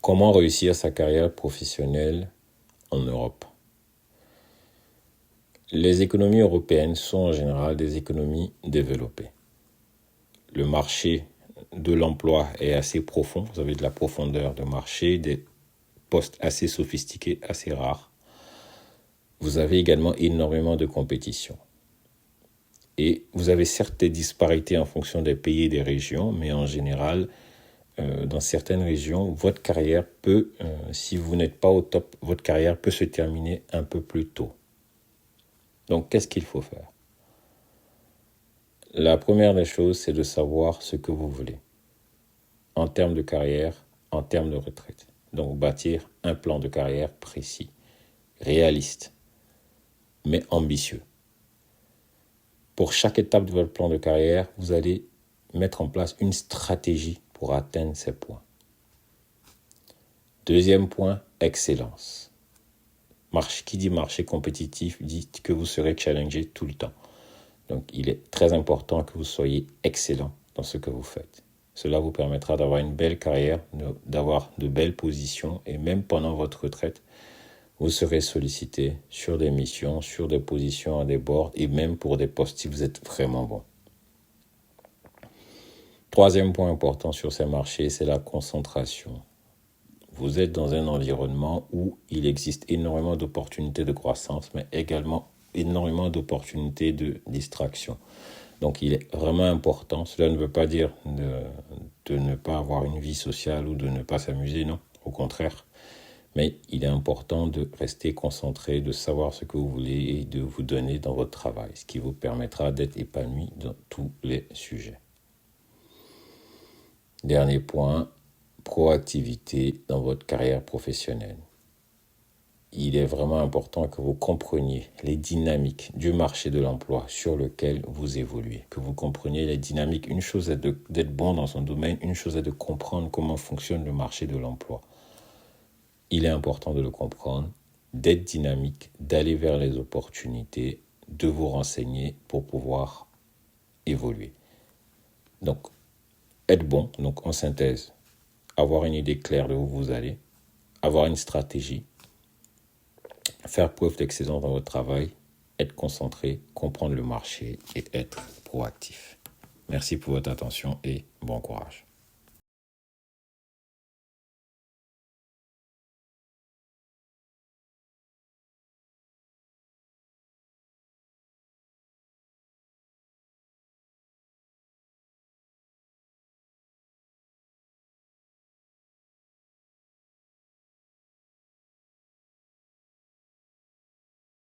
Comment réussir sa carrière professionnelle en Europe? Les économies européennes sont en général des économies développées. Le marché de l'emploi est assez profond. Vous avez de la profondeur de marché, des postes assez sophistiqués, assez rares. Vous avez également énormément de compétition. Et vous avez certes des disparités en fonction des pays et des régions, mais en général, dans certaines régions, votre carrière peut, si vous n'êtes pas au top, votre carrière peut se terminer un peu plus tôt. Donc, qu'est-ce qu'il faut faire? La première des choses, c'est de savoir ce que vous voulez en termes de carrière, en termes de retraite. Donc, bâtir un plan de carrière précis, réaliste, mais ambitieux. Pour chaque étape de votre plan de carrière, vous allez mettre en place une stratégie pour atteindre ces points. Deuxième point, excellence. Qui dit marché compétitif dit que vous serez challengé tout le temps. Donc, il est très important que vous soyez excellent dans ce que vous faites. Cela vous permettra d'avoir une belle carrière, d'avoir de belles positions et même pendant votre retraite, vous serez sollicité sur des missions, sur des positions à des boards et même pour des postes si vous êtes vraiment bon. Troisième point important sur ces marchés, c'est la concentration. Vous êtes dans un environnement où il existe énormément d'opportunités de croissance, mais également énormément d'opportunités de distraction. Donc, il est vraiment important. Cela ne veut pas dire de ne pas avoir une vie sociale ou de ne pas s'amuser, non, au contraire. Mais il est important de rester concentré, de savoir ce que vous voulez et de vous donner dans votre travail, ce qui vous permettra d'être épanoui dans tous les sujets. Dernier point, proactivité dans votre carrière professionnelle. Il est vraiment important que vous compreniez les dynamiques du marché de l'emploi sur lequel vous évoluez, que vous compreniez les dynamiques. Une chose est d'être bon dans son domaine, une chose est de comprendre comment fonctionne le marché de l'emploi. Il est important de le comprendre, d'être dynamique, d'aller vers les opportunités, de vous renseigner pour pouvoir évoluer. Donc, être bon, donc en synthèse, avoir une idée claire de où vous allez, avoir une stratégie, faire preuve d'excellence dans votre travail, être concentré, comprendre le marché et être proactif. Merci pour votre attention et bon courage.